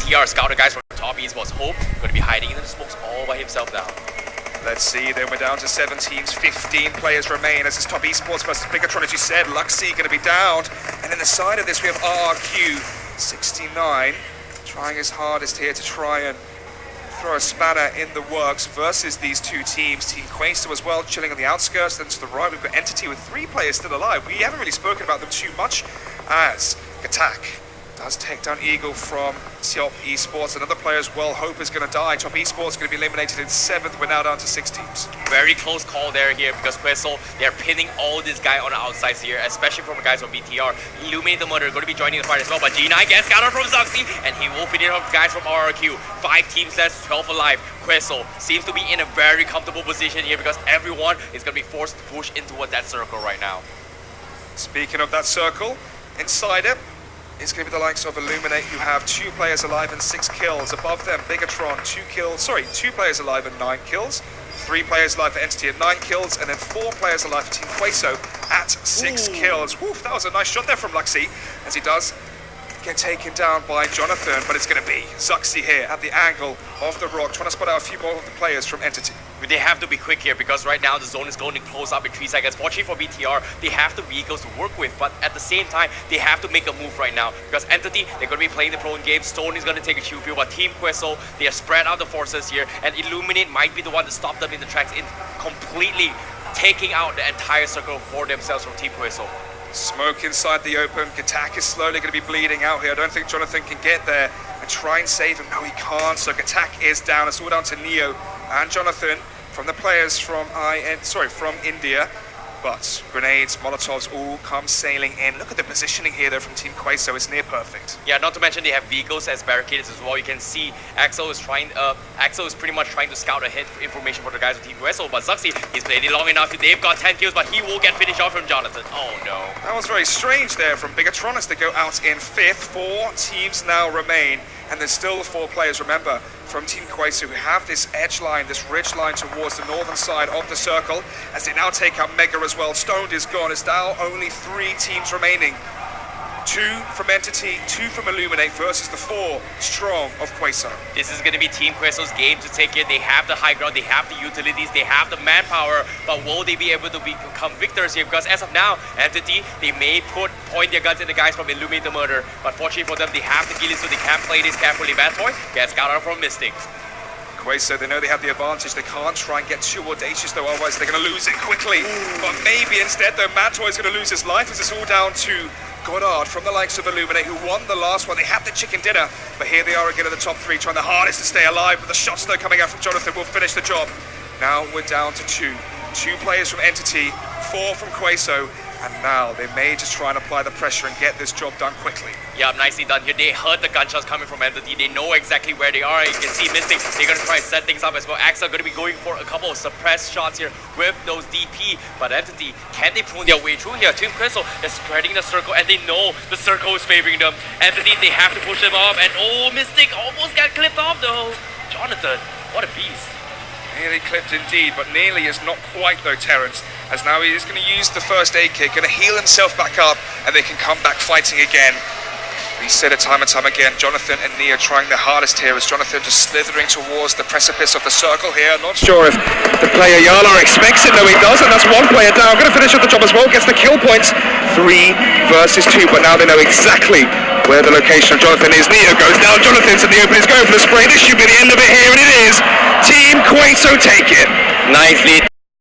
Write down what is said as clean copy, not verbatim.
BTR scouter guys from top esports. Hope going to be hiding in the smokes all by himself now. Let's see, then we're down to 7 teams, 15 players remain as this top esports versus Bigatron, as you said. Luxy going to be downed, and in the side of this we have RRQ 69 trying his hardest here to try and throw a spanner in the works versus these two teams. Team Quasto as well, chilling on the outskirts. Then to the right, we've got Entity with 3 players still alive. We haven't really spoken about them too much, as Attack does take down Eagle from Top Esports. Another player as well, Hope, is going to die. Top Esports going to be eliminated in 7th. We're now down to 6 teams. Very close call there here because Queso, they're pinning all this guy on the outsides here, especially from the guys from BTR. Illuminate the Murder going to be joining the fight as well, but G9 gets counter from Zuxi, and he will finish off guys from RRQ. 5 teams left, 12 alive. Queso seems to be in a very comfortable position here because everyone is going to be forced to push into that circle right now. Speaking of that circle, inside it, it's going to be the likes of Illuminate, who have 2 players alive and 6 kills. Above them, Bigatron, 2 players alive and 9 kills. 3 players alive for Entity at 9 kills, and then 4 players alive for Team Queso at 6 kills. Woof, that was a nice shot there from Luxy, as he does get taken down by Jonathan, but it's going to be Zuxi here at the angle of the rock, trying to spot out a few more of the players from Entity. They have to be quick here because right now the zone is going to close up in 3 seconds. Fortunately for BTR, they have the vehicles to work with, but at the same time, they have to make a move right now because Entity, they're going to be playing the prone game. Stone is going to take a chew pill, but Team Queso, they are spread out the forces here, and Illuminate might be the one to stop them in the tracks in completely taking out the entire circle for themselves from Team Queso. Smoke inside the open. Gatak is slowly going to be bleeding out here. I don't think Jonathan can get there and try and save him. No, he can't. So Gatak is down. It's all down to Neo and Jonathan from the players from India. But grenades, Molotovs all come sailing in. Look at the positioning here though from Team Queso. It's near perfect. Yeah, not to mention they have vehicles as barricades as well. You can see Axel is pretty much trying to scout ahead information for the guys of Team Queso. But Zuxi, he's played it long enough. They've got 10 kills, but he will get finished off from Jonathan. Oh no. That was very strange there from Bigatron as they go out in 5th. 4 teams now remain, and there's still 4 players, remember, from Team Queso who have this edge line, this ridge line towards the northern side of the circle, as they now take out Mega as well. Stoned is gone. It's now only 3 teams remaining. 2 from Entity, 2 from Illuminate versus the 4 strong of Queso. This is going to be Team Queso's game to take it. They have the high ground, they have the utilities, they have the manpower, but will they be able to become victors here? Because as of now, Entity, they may point their guns at the guys from Illuminate the Murder, but fortunately for them, they have the gillies, so they can play this carefully. Vantoy gets scouted from Mystic. Queso, they know they have the advantage. They can't try and get too audacious though, otherwise they're going to lose it quickly. But maybe instead though, Mantoy is going to lose his life as it's all down to Goddard from the likes of Illuminate, who won the last one. They had the chicken dinner, but here they are again in the top 3, trying the hardest to stay alive. But the shots though coming out from Jonathan will finish the job. Now we're down to 2. 2 players from Entity, 4 from Queso, and now they may just try and apply the pressure and get this job done quickly. Yeah, nicely done here. They heard the gunshots coming from Entity. They know exactly where they are. You can see Mystic, they're going to try and set things up as well. Axel going to be going for a couple of suppressed shots here with those DP. But Entity, can they prune their way through here? Team Crystal is spreading the circle, and they know the circle is favoring them. Entity, they have to push them off, and oh, Mystic almost got clipped off though. Jonathan, what a beast. Nearly clipped indeed, but nearly is not quite though, Terrence, as now he is going to use the first aid kit, going to heal himself back up, and they can come back fighting again. We said it time and time again, Jonathan and Nia trying their hardest here, as Jonathan just slithering towards the precipice of the circle here. Not sure if the player Yala expects it, though he does, and that's 1 player down. Going to finish up the job as well, gets the kill points. 3 versus 2, but now they know exactly where the location of Jonathan is. Nia goes down, Jonathan's in the open, he's going for the spray. This should be the end of it here, and it is. Team Queso take it. Nicely